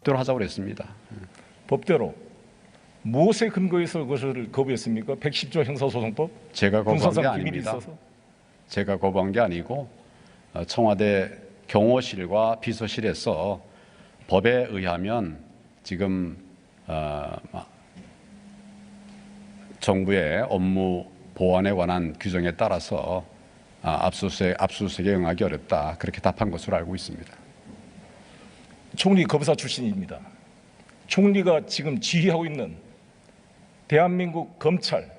하자고 그랬습니다. 법대로 무엇에 근거해서 그것을 거부했습니까? 110조 형사소송법? 제가 거부한 게 군사상 기밀이 아닙니다. 있어서? 제가 거부한 게 아니고 청와대 경호실과 비서실에서 법에 의하면 지금 정부의 업무 보완에 관한 규정에 따라서 압수수색에 응하기 어렵다, 그렇게 답한 것으로 알고 있습니다. 총리 검사 출신입니다. 총리가 지금 지휘하고 있는 대한민국 검찰,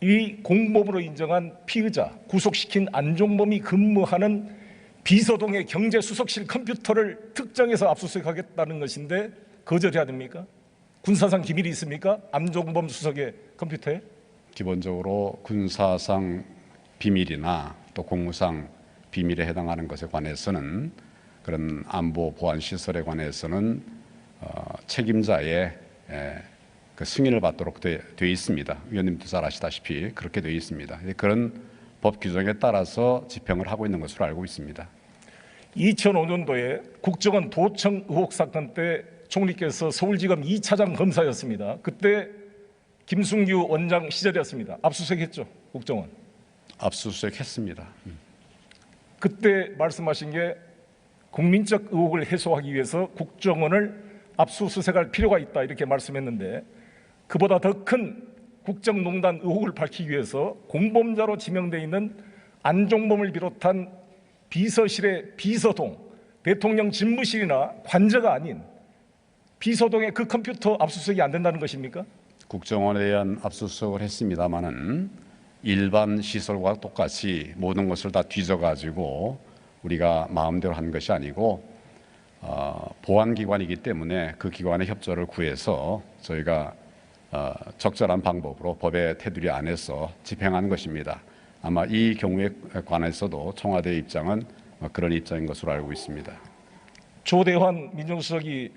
이 공범으로 인정한 피의자 구속시킨 안종범이 근무하는 비서동의 경제수석실 컴퓨터를 특정해서 압수수색하겠다는 것인데 거절해야 됩니까? 군사상 기밀이 있습니까? 안종범 수석의 컴퓨터에? 기본적으로 군사상 비밀이나 또 공무상 비밀에 해당하는 것에 관해서는, 그런 안보 보안 시설에 관해서는 책임자의 그 승인을 받도록 돼 있습니다. 위원님도 잘 아시다시피 그렇게 돼 있습니다. 그런 법 규정에 따라서 집행을 하고 있는 것으로 알고 있습니다. 2005년도에 국정원 도청 의혹 사건 때 총리께서 서울지검 2차장 검사였습니다. 그때 김승규 원장 시절이었습니다. 압수수색했죠, 국정원. 압수수색했습니다. 그때 말씀하신 게 국민적 의혹을 해소하기 위해서 국정원을 압수수색할 필요가 있다, 이렇게 말씀했는데, 그보다 더 큰 국정농단 의혹을 밝히기 위해서 공범자로 지명되어 있는 안종범을 비롯한 비서실의 비서동, 대통령 집무실이나 관저가 아닌 비서동의 그 컴퓨터 압수수색이 안 된다는 것입니까? 국정원에 대한 압수수색을 했습니다마는 일반 시설과 똑같이 모든 것을 다 뒤져가지고 우리가 마음대로 한 것이 아니고 보안기관이기 때문에 그 기관의 협조를 구해서 저희가 적절한 방법으로 법의 테두리 안에서 집행한 것입니다. 아마 이 경우에 관해서도 청와대의 입장은 그런 입장인 것으로 알고 있습니다. 조대환 민정수석이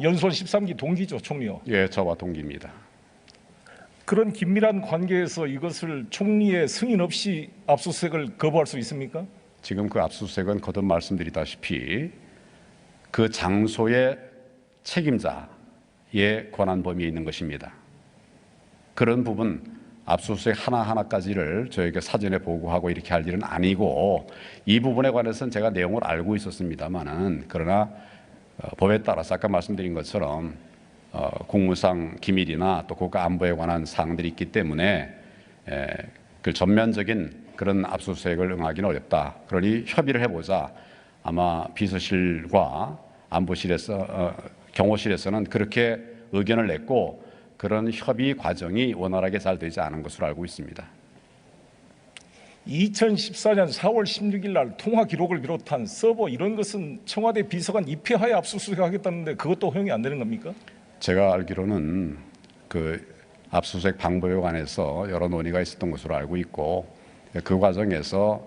연수원 13기 동기죠, 총리요? 예, 저와 동기입니다. 그런 긴밀한 관계에서 이것을 총리의 승인 없이 압수수색을 거부할 수 있습니까? 지금 그 압수수색은 거듭 말씀드리다시피 그 장소의 책임자의 권한 범위에 있는 것입니다. 그런 부분 압수수색 하나하나까지를 저에게 사전에 보고하고 이렇게 할 일은 아니고, 이 부분에 관해서는 제가 내용을 알고 있었습니다만은, 그러나 법에 따라서 아까 말씀드린 것처럼 공무상 기밀이나 또 국가 안보에 관한 사항들이 있기 때문에 그 전면적인 그런 압수수색을 응하기는 어렵다. 그러니 협의를 해보자. 아마 비서실과 안보실에서 경호실에서는 그렇게 의견을 냈고, 그런 협의 과정이 원활하게 잘 되지 않은 것으로 알고 있습니다. 2014년 4월 16일 날 통화 기록을 비롯한 서버 이런 것은 청와대 비서관 입회하에 압수수색하겠다는데 그것도 허용이 안 되는 겁니까? 제가 알기로는 그 압수수색 방법에 관해서 여러 논의가 있었던 것으로 알고 있고, 그 과정에서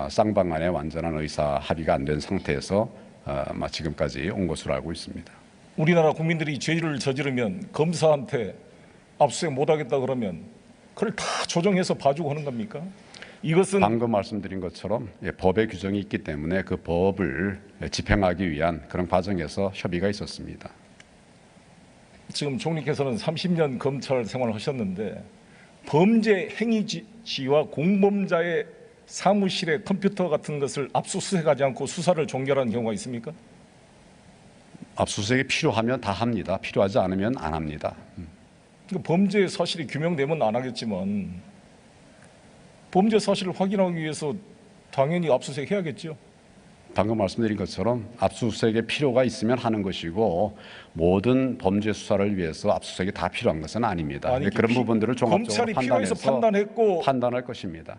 쌍방간의 완전한 의사 합의가 안 된 상태에서 지금까지 온 것으로 알고 있습니다. 우리나라 국민들이 죄를 저지르면 검사한테 압수수색 못하겠다 그러면 그걸 다 조정해서 봐주고 하는 겁니까? 이것은 방금 말씀드린 것처럼 법의 규정이 있기 때문에 그 법을 집행하기 위한 그런 과정에서 협의가 있었습니다. 지금 총리께서는 30년 검찰 생활을 하셨는데 범죄 행위지와 공범자의 사무실의 컴퓨터 같은 것을 압수수색하지 않고 수사를 종결하는 경우가 있습니까? 압수수색이 필요하면 다 합니다. 필요하지 않으면 안 합니다. 범죄 사실이 규명되면 안 하겠지만 범죄 사실을 확인하기 위해서 당연히 압수수색 해야겠죠. 방금 말씀드린 것처럼 압수수색의 필요가 있으면 하는 것이고, 모든 범죄 수사를 위해서 압수수색이 다 필요한 것은 아닙니다. 아니, 그런 부분들을 종합적으로 검찰이 필요해서 판단했고 판단할 것입니다.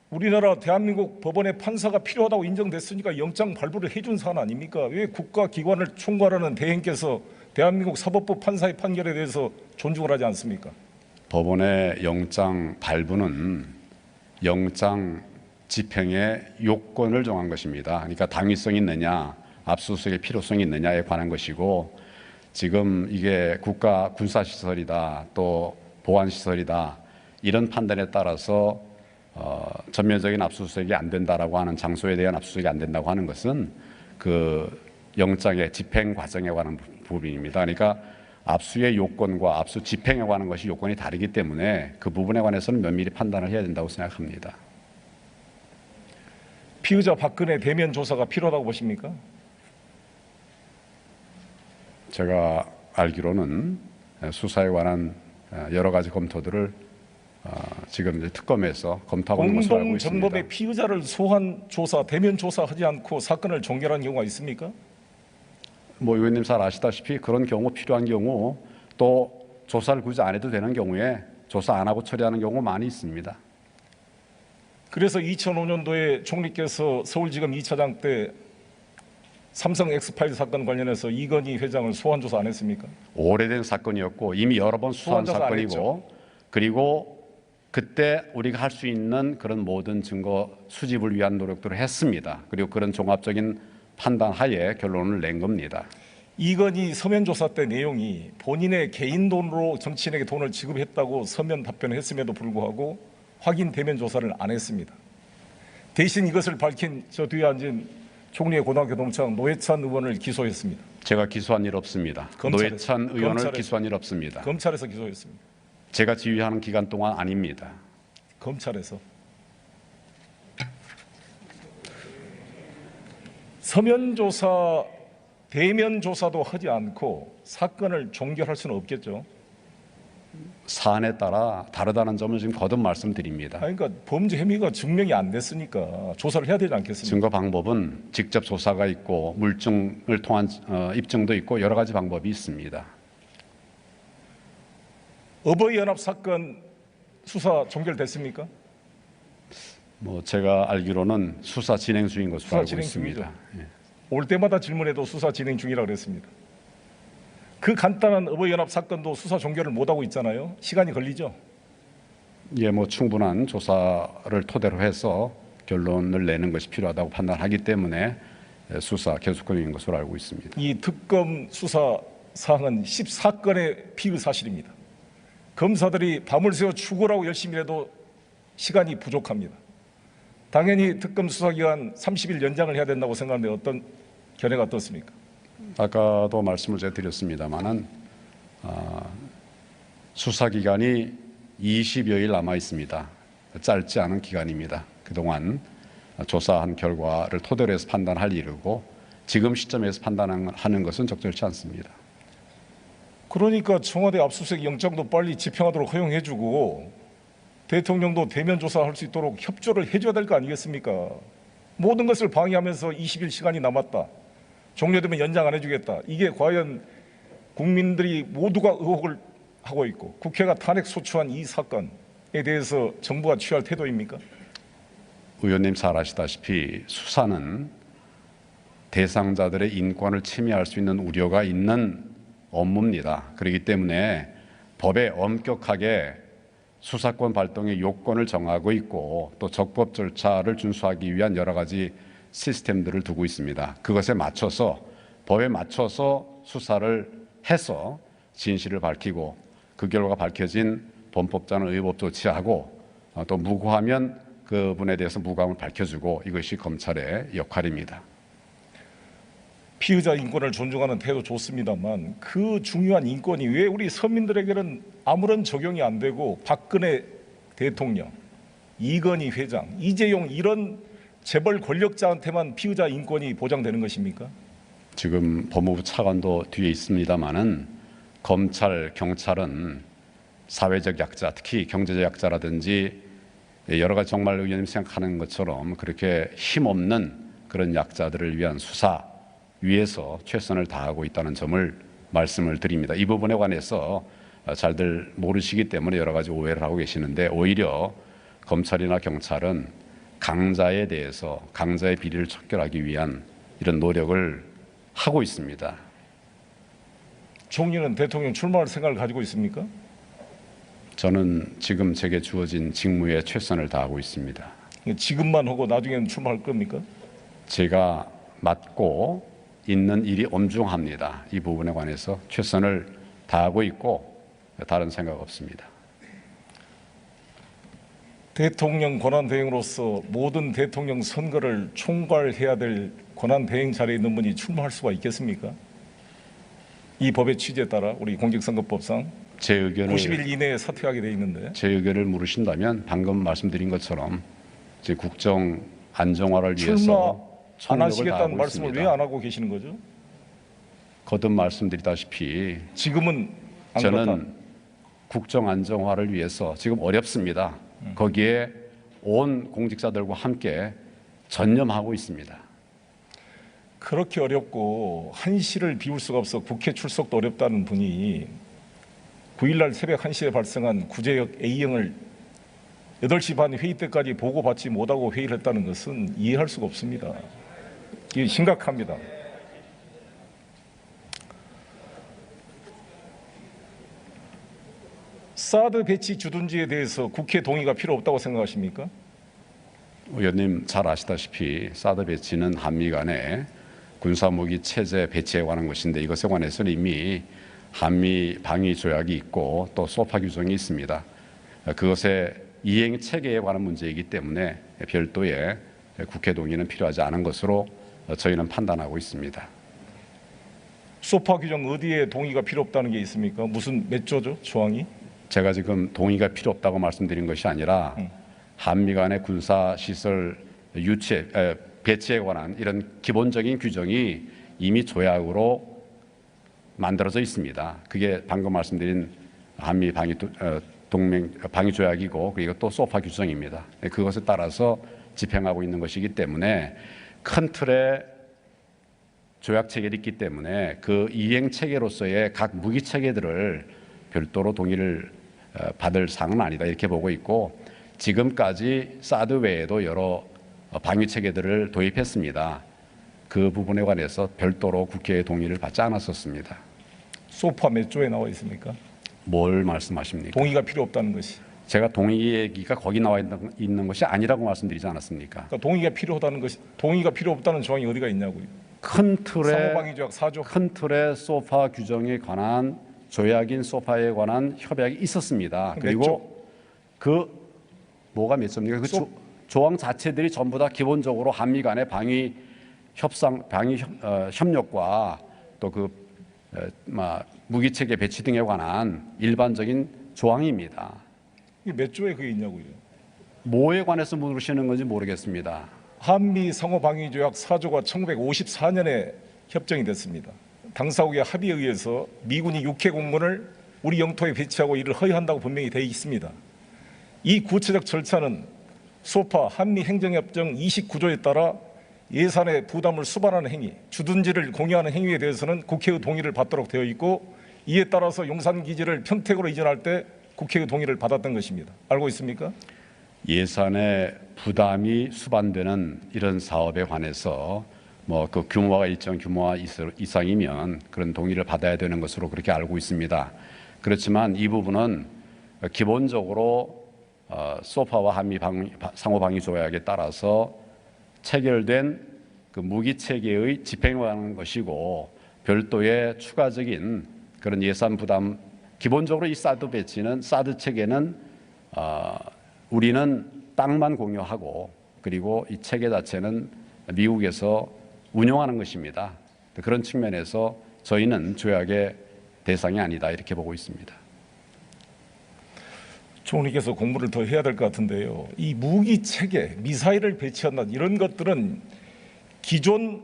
우리나라 대한민국 법원의 판사가 필요하다고 인정됐으니까 영장 발부를 해준 사안 아닙니까? 왜 국가기관을 총괄하는 대행께서 대한민국 사법부 판사의 판결에 대해서 존중을 하지 않습니까? 법원의 영장 발부는 영장 집행의 요건을 정한 것입니다. 그러니까 당위성이 있느냐, 압수수색의 필요성이 있느냐에 관한 것이고, 지금 이게 국가 군사시설이다, 또 보안시설이다, 이런 판단에 따라서 전면적인 압수수색이 안 된다라고 하는, 장소에 대한 압수수색이 안 된다고 하는 것은 그 영장의 집행 과정에 관한 부분입니다. 그러니까 압수의 요건과 압수 집행에 관한 것이 요건이 다르기 때문에 그 부분에 관해서는 면밀히 판단을 해야 된다고 생각합니다. 피의자 박근혜 대면 조사가 필요하다고 보십니까? 제가 알기로는 수사에 관한 여러 가지 검토들을 지금 이제 특검에서 검토하고 있는 것으로 알고 있습니다. 공동정범의 피의자를 소환 조사, 대면 조사하지 않고 사건을 종결한 경우가 있습니까? 뭐 의원님 잘 아시다시피 그런 경우 필요한 경우 또 조사를 굳이 안 해도 되는 경우에 조사 안 하고 처리하는 경우가 많이 있습니다. 그래서 2005년도에 총리께서 서울지검 2차장 때 삼성 엑스파일 사건 관련해서 이건희 회장을 소환 조사 안 했습니까? 오래된 사건이었고 이미 여러 번 수사한 소환 조사 안 사건이고 그리고 그때 우리가 할 수 있는 그런 모든 증거 수집을 위한 노력들을 했습니다. 그리고 그런 종합적인 판단 하에 결론을 낸 겁니다. 이건희 서면 조사 때 내용이 본인의 개인 돈으로 정치인에게 돈을 지급했다고 서면 답변을 했음에도 불구하고 확인 대면 조사를 안 했습니다. 대신 이것을 밝힌 저 뒤에 앉은 총리의 고등학교 동창 노회찬 의원을 기소했습니다. 제가 기소한 일 없습니다. 노회찬 의원을 기소한 일 없습니다. 검찰에서 기소했습니다. 제가 지휘하는 기간 동안 아닙니다. 검찰에서. 서면 조사, 대면 조사도 하지 않고 사건을 종결할 수는 없겠죠. 사안에 따라 다르다는 점을 지금 거듭 말씀드립니다. 그러니까 범죄 혐의가 증명이 안 됐으니까 조사를 해야 되지 않겠습니까? 증거 방법은 직접 조사가 있고 물증을 통한 입증도 있고 여러 가지 방법이 있습니다. 어버이연합 사건 수사 종결됐습니까? 뭐 제가 알기로는 수사 진행 중인 것으로 수사 알고 진행 있습니다. 중이죠. 올 때마다 질문해도 수사 진행 중이라고 그랬습니다. 그 간단한 어버이연합 사건도 수사 종결을 못하고 있잖아요. 시간이 걸리죠. 예, 뭐 충분한 조사를 토대로 해서 결론을 내는 것이 필요하다고 판단하기 때문에 수사 계속 중인 것으로 알고 있습니다. 이 특검 수사 사항은 14건의 피의 사실입니다. 검사들이 밤을 새워 추구하고 열심히 해도 시간이 부족합니다. 당연히 특검 수사기간 30일 연장을 해야 된다고 생각하는데 어떤 견해가 어떻습니까? 아까도 말씀을 제가 드렸습니다마는 수사 기간이 20여일 남아 있습니다. 짧지 않은 기간입니다. 그동안 조사한 결과를 토대로 해서 판단할 일이고 지금 시점에서 판단하는 것은 적절치 않습니다. 그러니까 청와대 압수수색 영장도 빨리 집행하도록 허용해주고 대통령도 대면 조사할 수 있도록 협조를 해줘야 될 거 아니겠습니까? 모든 것을 방해하면서 20일 시간이 남았다. 종료되면 연장 안 해주겠다. 이게 과연 국민들이 모두가 의혹을 하고 있고 국회가 탄핵 소추한 이 사건에 대해서 정부가 취할 태도입니까? 의원님 잘 아시다시피 수사는 대상자들의 인권을 침해할 수 있는 우려가 있는 업무입니다. 그렇기 때문에 법에 엄격하게 수사권 발동의 요건을 정하고 있고 또 적법 절차를 준수하기 위한 여러 가지 시스템들을 두고 있습니다. 그것에 맞춰서 법에 맞춰서 수사를 해서 진실을 밝히고 그 결과가 밝혀진 범법자는 의법 조치하고 또 무고하면 그분에 대해서 무고함을 밝혀주고 이것이 검찰의 역할입니다. 피의자 인권을 존중하는 태도 좋습니다만 그 중요한 인권이 왜 우리 서민들에게는 아무런 적용이 안 되고 박근혜 대통령, 이건희 회장, 이재용 이런 재벌 권력자한테만 피의자 인권이 보장되는 것입니까? 지금 법무부 차관도 뒤에 있습니다마는 검찰, 경찰은 사회적 약자, 특히 경제적 약자라든지 여러 가지 정말 의원님 생각하는 것처럼 그렇게 힘없는 그런 약자들을 위한 수사 위해서 최선을 다하고 있다는 점을 말씀을 드립니다. 이 부분에 관해서 잘들 모르시기 때문에 여러 가지 오해를 하고 계시는데 오히려 검찰이나 경찰은 강자에 대해서 강자의 비리를 척결하기 위한 이런 노력을 하고 있습니다. 총리는 대통령 출마할 생각을 가지고 있습니까? 저는 지금 제게 주어진 직무에 최선을 다하고 있습니다. 지금만 하고 나중에는 출마할 겁니까? 제가 맡고 있는 일이 엄중합니다. 이 부분에 관해서 최선을 다하고 있고 다른 생각 없습니다. 대통령 권한대행으로서 모든 대통령 선거를 총괄해야 될 권한 대행 자리에 있는 분이 출마할 수가 있겠습니까? 이 법의 취지에 따라 우리 공직선거법상 제 의견을 90일 이내에 사퇴하게 돼 있는데 제 의견을 물으신다면 방금 말씀드린 것처럼 이제 국정 안정화를 출마 위해서 안 총력을 하시겠다는 다하고 말씀을 있습니다. 왜 안 하고 계시는 거죠? 거듭 말씀드리다시피 지금은 안 그렇다. 저는 국정 안정화를 위해서 지금 어렵습니다. 거기에 온 공직자들과 함께 전념하고 있습니다. 그렇게 어렵고 한시를 비울 수가 없어 국회 출석도 어렵다는 분이 9일날 새벽 1시에 발생한 구제역 A형을 8시 반 회의 때까지 보고받지 못하고 회의를 했다는 것은 이해할 수가 없습니다. 이게 심각합니다. 사드 배치 주둔지에 대해서 국회 동의가 필요 없다고 생각하십니까? 의원님 잘 아시다시피 사드 배치는 한미 간의 군사무기 체제 배치에 관한 것인데 이것에 관해서는 이미 한미 방위 조약이 있고 또 소파 규정이 있습니다. 그것의 이행 체계에 관한 문제이기 때문에 별도의 국회 동의는 필요하지 않은 것으로 저희는 판단하고 있습니다. 소파 규정 어디에 동의가 필요 없다는 게 있습니까? 무슨 몇 조죠? 조항이? 제가 지금 동의가 필요 없다고 말씀드린 것이 아니라 한미 간의 군사 시설 유치 배치에 관한 이런 기본적인 규정이 이미 조약으로 만들어져 있습니다. 그게 방금 말씀드린 한미 동맹 방위 조약이고 그리고 또 소파 규정입니다. 그것에 따라서 집행하고 있는 것이기 때문에 큰 틀의 조약 체계가 있기 때문에 그 이행 체계로서의 각 무기 체계들을 별도로 동의를 받을 사항은 아니다 이렇게 보고 있고 지금까지 사드 외에도 여러 방위 체계들을 도입했습니다. 그 부분에 관해서 별도로 국회의 동의를 받지 않았었습니다. 소파 몇 조에 나와 있습니까? 뭘 말씀하십니까? 동의가 필요 없다는 것이. 제가 동의 얘기가 거기 나와 있는 것이 아니라고 말씀드리지 않았습니까? 그러니까 동의가 필요하다는 것이 동의가 필요 없다는 조항이 어디가 있냐고요. 큰 틀의 상호방위조약 4조. 큰 틀의 소파 규정에 관한 조약인 소파에 관한 협약이 있었습니다. 그리고 그 뭐가 몇 조입니까? 그 조항 자체들이 전부 다 기본적으로 한미 간의 방위 협력과 또 그 무기 체계 배치 등에 관한 일반적인 조항입니다. 이게 몇 조에 그게 있냐고요. 뭐에 관해서 물으시는 건지 모르겠습니다. 한미 상호방위조약 4조가 1954년에 협정이 됐습니다. 당사국의 합의에 의해서 미군이 육해 공군을 우리 영토에 배치하고 이를 허용한다고 분명히 되어 있습니다. 이 구체적 절차는 소파 한미 행정협정 29조에 따라 예산의 부담을 수반하는 행위, 주둔지를 공유하는 행위에 대해서는 국회의 동의를 받도록 되어 있고 이에 따라서 용산기지를 평택으로 이전할 때 국회의 동의를 받았던 것입니다. 알고 있습니까? 예산의 부담이 수반되는 이런 사업에 관해서 뭐 그 규모가 일정 규모와 이상이면 그런 동의를 받아야 되는 것으로 그렇게 알고 있습니다. 그렇지만 이 부분은 기본적으로 소파와 한미 상호방위 조약에 따라서 체결된 그 무기 체계의 집행에 관한 것이고 별도의 추가적인 그런 예산 부담 기본적으로 이 사드 배치는 사드 체계는 우리는 땅만 공유하고 그리고 이 체계 자체는 미국에서 운영하는 것입니다. 그런 측면에서 저희는 조약의 대상이 아니다 이렇게 보고 있습니다. 총리께서 공부를 더 해야 될 것 같은데요. 이 무기 체계, 미사일을 배치한다 이런 것들은 기존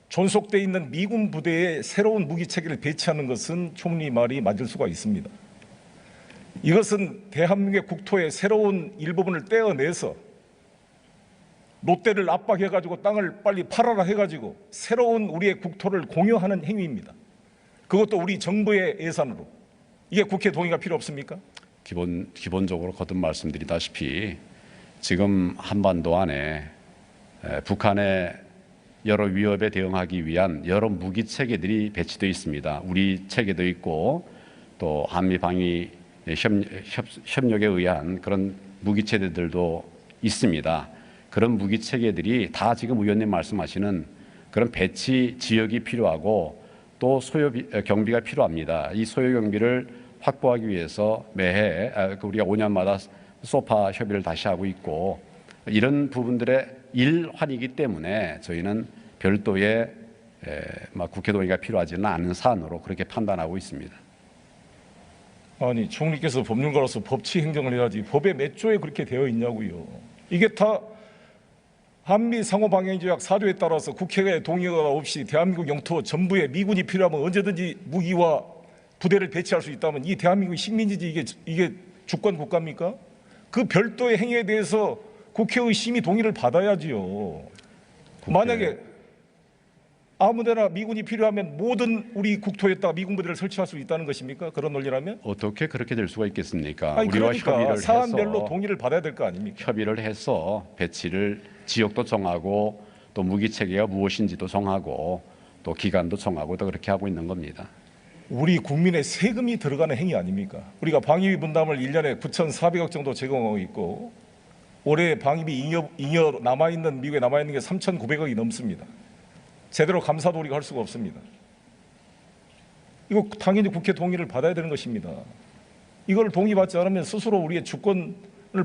존속돼 있는 미군 부대에 새로운 무기 체계를 배치하는 것은 총리 말이 맞을 수가 있습니다. 이것은 대한민국의 국토의 새로운 일부분을 떼어내서 롯데를 압박해가지고 땅을 빨리 팔아라 해가지고 새로운 우리의 국토를 공유하는 행위입니다. 그것도 우리 정부의 예산으로. 이게 국회 동의가 필요 없습니까? 기본적으로 거듭 말씀드리다시피 지금 한반도 안에 북한의 여러 위협에 대응하기 위한 여러 무기 체계들이 배치되어 있습니다. 우리 체계도 있고 또 한미 방위 협력에 의한 그런 무기 체계들도 있습니다. 그런 무기 체계들이 다 지금 의원님 말씀하시는 그런 배치 지역이 필요하고 또 소요 경비가 필요합니다. 이 소요 경비를 확보하기 위해서 매해 우리가 5년마다 소파 협의를 다시 하고 있고 이런 부분들의 일환이기 때문에 저희는 별도의 국회 동의가 필요하지는 않은 사안으로 그렇게 판단하고 있습니다. 아니 총리께서 법률가로서 법치 행정을 해야지 법에 몇 조에 그렇게 되어 있냐고요. 이게 다 한미 상호방위조약 4조에 따라서 국회의 동의가 없이 대한민국 영토 전부에 미군이 필요하면 언제든지 무기와 부대를 배치할 수 있다면 이 대한민국이 식민지지 이게 주권 국가입니까? 그 별도의 행위에 대해서 국회의 심의 동의를 받아야지요. 만약에 아무데나 미군이 필요하면 모든 우리 국토에다가 미군 부대를 설치할 수 있다는 것입니까? 그런 논리라면? 어떻게 그렇게 될 수가 있겠습니까? 아니, 우리와 그러니까 협의를 사안별로 해서 동의를 받아야 될 거 아닙니까? 협의를 해서 배치를 지역도 정하고 또 무기 체계가 무엇인지도 정하고 또 기간도 정하고 또 그렇게 하고 있는 겁니다. 우리 국민의 세금이 들어가는 행위 아닙니까? 우리가 방위비 분담을 1년에 9,400억 정도 제공하고 있고 올해 방위비 잉여 남아있는 미국에 남아있는 게 3,900억이 넘습니다. 제대로 감사도 우리가 할 수가 없습니다. 이거 당연히 국회 동의를 받아야 되는 것입니다. 이걸 동의받지 않으면 스스로 우리의 주권을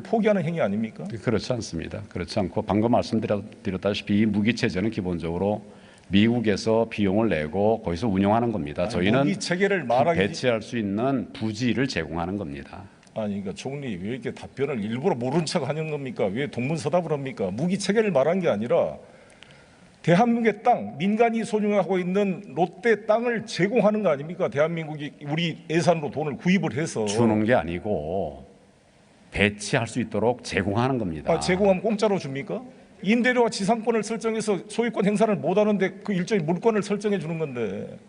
포기하는 행위 아닙니까? 그렇지 않습니다. 그렇지 않고 방금 말씀드렸다시피 이 무기 체제는 기본적으로 미국에서 비용을 내고 거기서 운영하는 겁니다. 저희는 무기 체계를 말하기 배치할 수 있는 부지를 제공하는 겁니다. 아니 그러니까 총리 왜 이렇게 답변을 일부러 모른 척 하는 겁니까? 왜 동문서답을 합니까? 무기 체계를 말한 게 아니라 대한민국의 땅, 민간이 소유하고 있는 롯데 땅을 제공하는 거 아닙니까? 대한민국이 우리 예산으로 돈을 구입을 해서 주는 게 아니고 배치할 수 있도록 제공하는 겁니다. 제공하면 공짜로 줍니까? 임대료와 지상권을 설정해서 소유권 행사를 못 하는데 그 일종의 물권을 설정해 주는 건데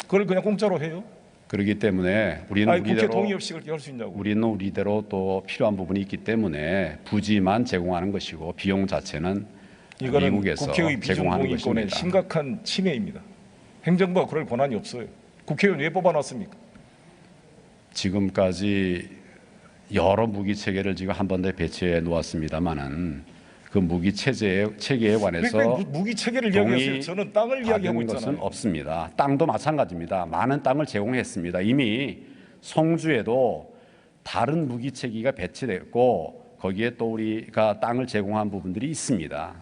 그걸 그냥 공짜로 해요? 그렇기 때문에 우리는 국회 우리대로 동의 없이 그렇게 할 수 있냐고. 우리는 우리대로 또 필요한 부분이 있기 때문에 부지만 제공하는 것이고 비용 자체는 이거는 미국에서 국회의 제공하는 비준동의권의 것입니다. 심각한 침해입니다. 행정부가 그럴 권한이 없어요. 국회의원 왜 뽑아놨습니까? 지금까지 여러 무기 체계를 지금 한 번에 배치해 놓았습니다만은 그 무기 체계에 관해서 그러니까 무기 체계를 이야기하세요. 저는 땅을 이야기하고 받은 것은 있잖아요. 없습니다. 땅도 마찬가지입니다. 많은 땅을 제공했습니다. 이미 성주에도 다른 무기 체계가 배치됐고 거기에 또 우리가 땅을 제공한 부분들이 있습니다.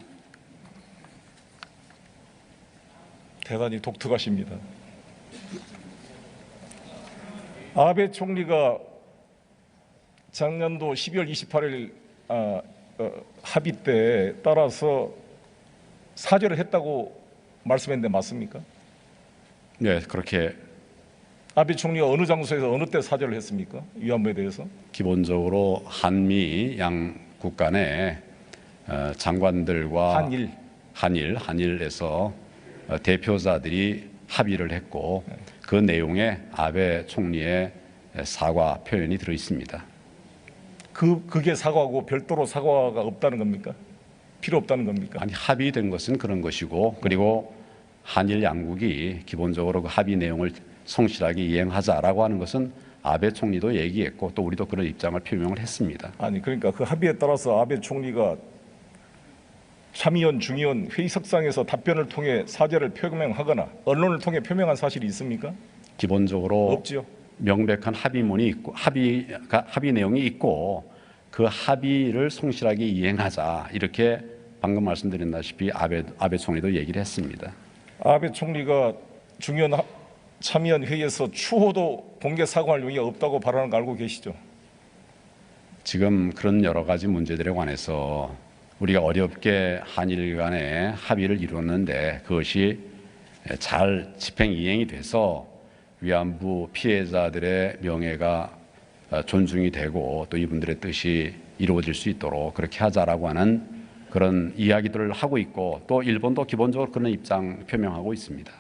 대단히 독특하십니다. 아베 총리가 작년도 12월 28일 합의 때 따라서 사죄를 했다고 말씀했는데 맞습니까? 네, 그렇게 아베 총리가 어느 장소에서 어느 때 사죄를 했습니까? 위안부에 대해서? 기본적으로 한미 양국 간의 장관들과 한일에서 대표자들이 합의를 했고 그 내용에 아베 총리의 사과 표현이 들어 있습니다. 그게 사과고 별도로 사과가 없다는 겁니까? 필요 없다는 겁니까? 아니 합의된 것은 그런 것이고 그리고 한일 양국이 기본적으로 그 합의 내용을 성실하게 이행하자라고 하는 것은 아베 총리도 얘기했고 또 우리도 그런 입장을 표명을 했습니다. 아니 그러니까 그 합의에 따라서 아베 총리가 참의원 중의원 회의석상에서 답변을 통해 사죄를 표명하거나 언론을 통해 표명한 사실이 있습니까? 기본적으로 없지요. 명백한 합의문이 있고 합의 내용이 있고 그 합의를 성실하게 이행하자 이렇게 방금 말씀드렸다시피 아베 총리도 얘기를 했습니다. 아베 총리가 중의원 참의원 회의에서 추호도 공개 사과할 용의가 없다고 발언한 거 알고 계시죠? 지금 그런 여러 가지 문제들에 관해서 우리가 어렵게 한일 간의 합의를 이뤘는데 그것이 잘 집행 이행이 돼서 위안부 피해자들의 명예가 존중이 되고 또 이분들의 뜻이 이루어질 수 있도록 그렇게 하자라고 하는 그런 이야기들을 하고 있고 또 일본도 기본적으로 그런 입장 표명하고 있습니다.